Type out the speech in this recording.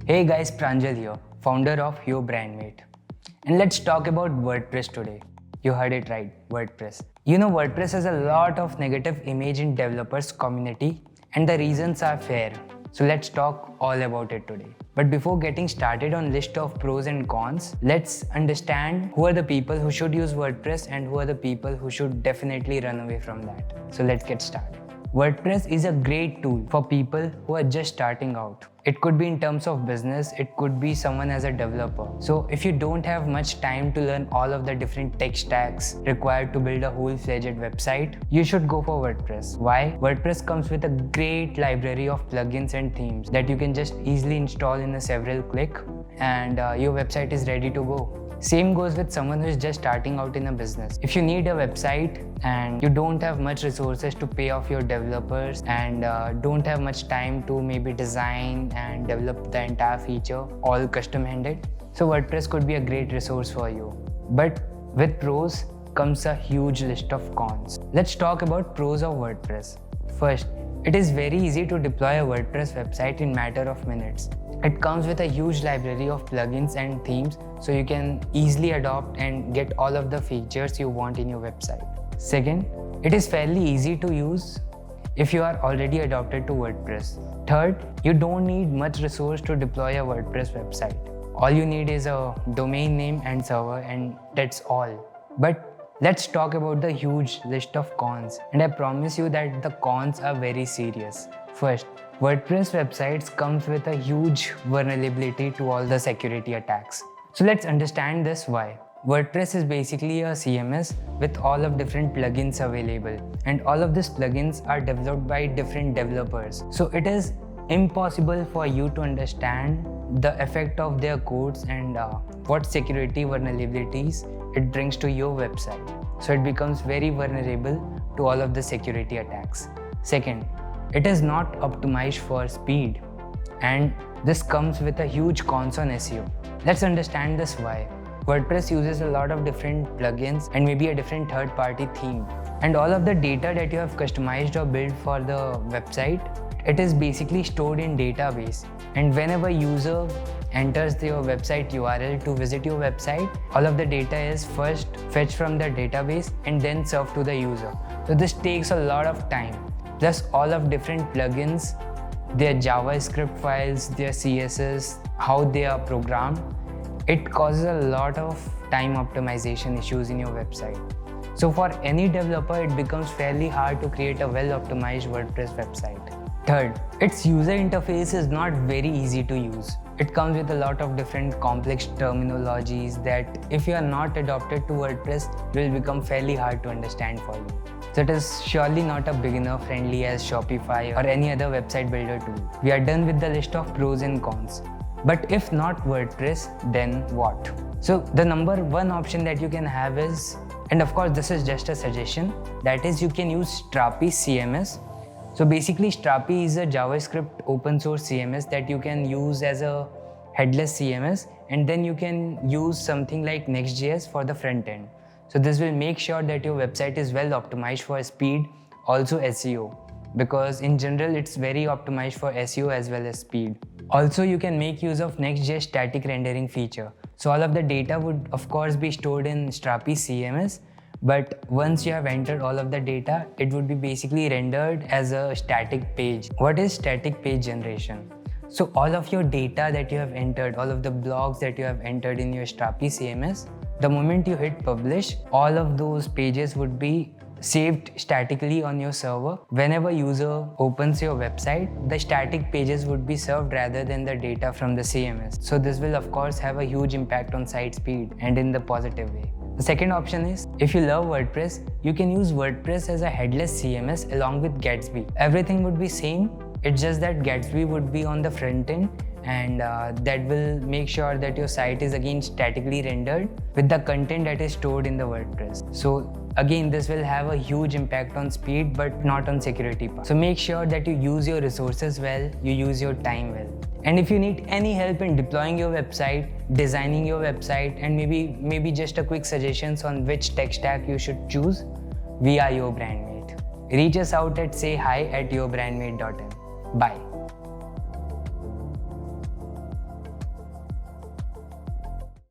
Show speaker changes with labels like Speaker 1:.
Speaker 1: Hey guys, Pranjal here, founder of Your Brandmate. And let's talk about WordPress today. You heard it right, WordPress. You know, WordPress has a lot of negative image in developers community and the reasons are fair. So let's talk all about it today. But before getting started on list of pros and cons, let's understand who are the people who should use WordPress and who are the people who should definitely run away from that. So let's get started. WordPress is a great tool for people who are just starting out. It could be in terms of business, it could be someone as a developer. So if you don't have much time to learn all of the different tech stacks required to build a whole-fledged website, you should go for WordPress. Why? WordPress comes with a great library of plugins and themes that you can just easily install in a several click and your website is ready to go. Same goes with someone who is just starting out in a business. If you need a website and you don't have much resources to pay off your developers and don't have much time to maybe design and develop the entire feature all custom-handed, so WordPress could be a great resource for you. But with pros comes a huge list of cons. Let's talk about pros of WordPress. First, it is very easy to deploy a WordPress website in matter of minutes. It comes with a huge library of plugins and themes, so you can easily adopt and get all of the features you want in your website. Second, it is fairly easy to use if you are already adopted to WordPress. Third, you don't need much resource to deploy a WordPress website. All you need is a domain name and server, and that's all. But let's talk about the huge list of cons, and I promise you that the cons are very serious. First, WordPress websites comes with a huge vulnerability to all the security attacks. So let's understand this why. WordPress is basically a CMS with all of different plugins available, and all of these plugins are developed by different developers. So it is impossible for you to understand the effect of their codes and what security vulnerabilities it brings to your website. So it becomes very vulnerable to all of the security attacks. Second, it is not optimized for speed, and this comes with a huge cons on SEO. Let's understand this why. WordPress uses a lot of different plugins and maybe a different third-party theme. And all of the data that you have customized or built for the website, it is basically stored in database. And whenever user enters your website URL to visit your website, all of the data is first fetched from the database and then served to the user. So this takes a lot of time. Plus all of different plugins, their JavaScript files, their CSS, how they are programmed, it causes a lot of time optimization issues in your website. So for any developer, it becomes fairly hard to create a well-optimized WordPress website. Third, its user interface is not very easy to use. It comes with a lot of different complex terminologies that if you are not adopted to WordPress, will become fairly hard to understand for you. So it is surely not a beginner friendly as Shopify or any other website builder tool. We are done with the list of pros and cons. But if not WordPress, then what? So the number one option that you can have is, and of course this is just a suggestion, that is you can use Strapi CMS. So basically Strapi is a JavaScript open source CMS that you can use as a headless CMS, and then you can use something like Next.js for the front end. So this will make sure that your website is well optimized for speed, also SEO, because in general it's very optimized for SEO as well as speed. Also you can make use of Next.js static rendering feature. So all of the data would of course be stored in Strapi CMS, but once you have entered all of the data, it would be basically rendered as a static page. What is static page generation? So all of your data that you have entered, all of the blogs that you have entered in your Strapi CMS, the moment you hit publish, all of those pages would be saved statically on your server. Whenever user opens your website, the static pages would be served rather than the data from the CMS. So this will of course have a huge impact on site speed and in the positive way. The second option is, if you love WordPress, you can use WordPress as a headless CMS along with Gatsby. Everything would be same, it's just that Gatsby would be on the front end, and that will make sure that your site is again statically rendered with the content that is stored in the WordPress. So again, this will have a huge impact on speed but not on security part. So make sure that you use your resources well, you use your time well. And if you need any help in deploying your website, designing your website, and maybe just a quick suggestions on which tech stack you should choose, we are your brandmate. Reach us out at sayhi@yourbrandmate.in. Bye.